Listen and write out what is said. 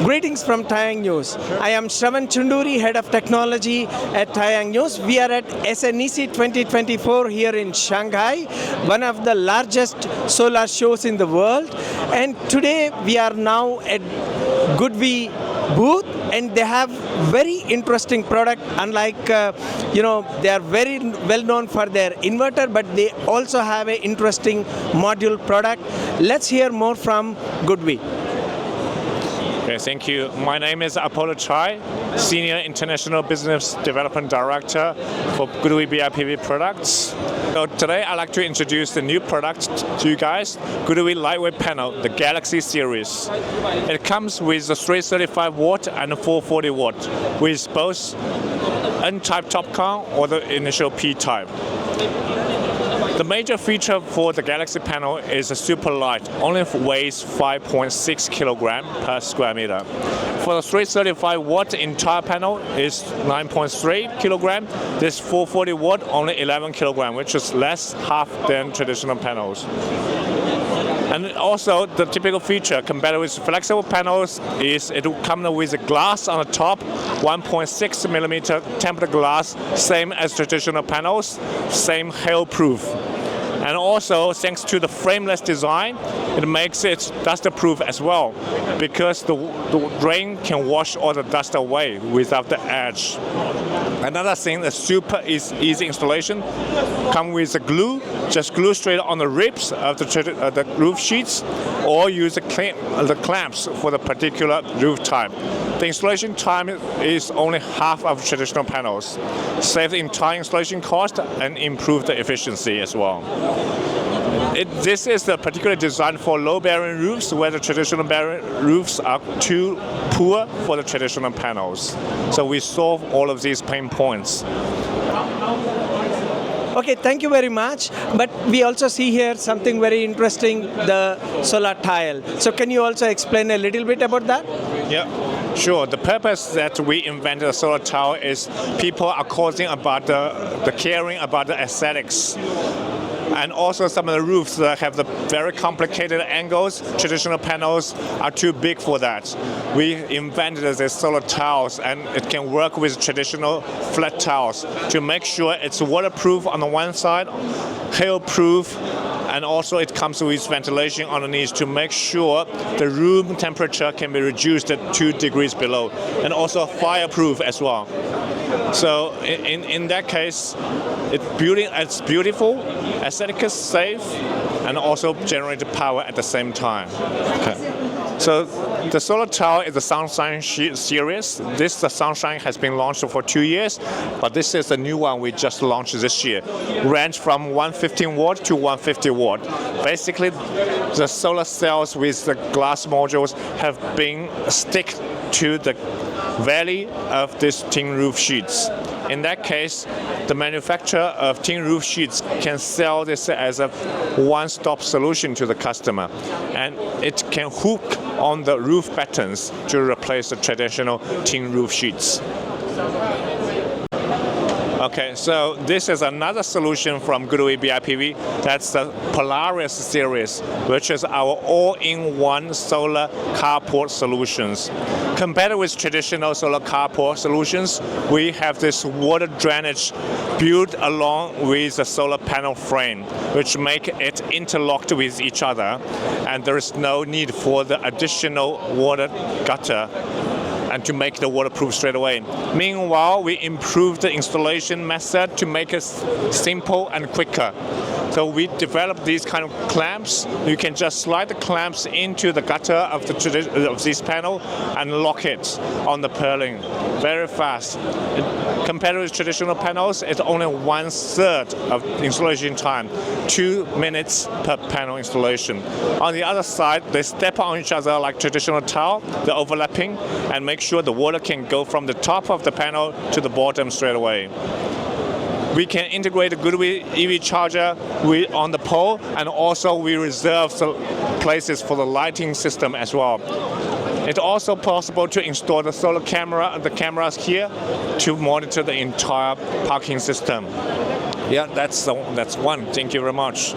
Greetings from TaiyangNews. I am Shravan Chunduri, Head of Technology at TaiyangNews. We are at SNEC 2024 here in Shanghai, one of the largest solar shows in the world. And today we are now at GoodWe booth, and they have very interesting product. Unlike, they are very well known for their inverter, but they also have an interesting module product. Let's hear more from GoodWe. Okay, thank you. My name is Apollo Chai, Senior International Business Development Director for GoodWe BIPV products. So today I'd like to introduce the new product to you guys, GoodWe Lightweight Panel, the Galaxy series. It comes with a 335 watt and a 440 watt, with both N-type TOPCon or the initial P-type. The major feature for the Galaxy panel is a super light, only weighs 5.6 kilogram per square meter. For the 335 watt entire panel is 9.3 kilogram. This 440 watt only 11 kilogram, which is less half than traditional panels. And also the typical feature compared with flexible panels is it will come with a glass on the top, 1.6 millimeter tempered glass, same as traditional panels, same hail-proof. And also, thanks to the frameless design, it makes it dust-proof as well, because the rain can wash all the dust away without the edge. Another thing, the super easy installation. Come with the glue, just glue straight on the ribs of the roof sheets, or use the clamps for the particular roof type. The installation time is only half of traditional panels. Save the entire installation cost and improve the efficiency as well. This is the particular design for low-bearing roofs, where the traditional bearing roofs are too poor for the traditional panels. So we solve all of these pain points. Okay, thank you very much. But we also see here something very interesting, the solar tile. So can you also explain a little bit about that? Yeah. Sure. The purpose that we invented the solar tile is people are causing about the caring about the aesthetics. And also some of the roofs that have the very complicated angles. Traditional panels are too big for that. We invented the solar tiles, and it can work with traditional flat tiles to make sure it's waterproof on the one side, hail-proof, and also it comes with ventilation underneath to make sure the room temperature can be reduced at 2 degrees below, and also fireproof as well. So in that case, it's beautiful, aesthetically safe, and also generate power at the same time. Okay. So the solar tile is the Sunshine series. The Sunshine has been launched for 2 years, but this is the new one we just launched this year. Range from 115 watt to 150 watt. Basically, the solar cells with the glass modules have been stick to the valley of these tin roof sheets. In that case, the manufacturer of tin roof sheets can sell this as a one-stop solution to the customer, and it can hook on the roof battens to replace the traditional tin roof sheets. Okay, so this is another solution from GoodWe BIPV. That's the Polaris series, which is our all-in-one solar carport solutions. Compared with traditional solar carport solutions, we have this water drainage built along with the solar panel frame, which make it interlocked with each other, and there is no need for the additional water gutter and to make the waterproof straight away. Meanwhile, we improved the installation method to make it simple and quicker. So we developed these kind of clamps. You can just slide the clamps into the gutter of this panel and lock it on the purlin. Very fast. Compared with traditional panels, it's only 1/3 of installation time, 2 minutes per panel installation. On the other side, they step on each other like traditional tile, they're overlapping, and make sure the water can go from the top of the panel to the bottom straight away. We can integrate a GoodWe EV charger on the pole, and also we reserve some places for the lighting system as well. It's also possible to install the solar camera, the cameras here, to monitor the entire parking system. Yeah, that's one. Thank you very much.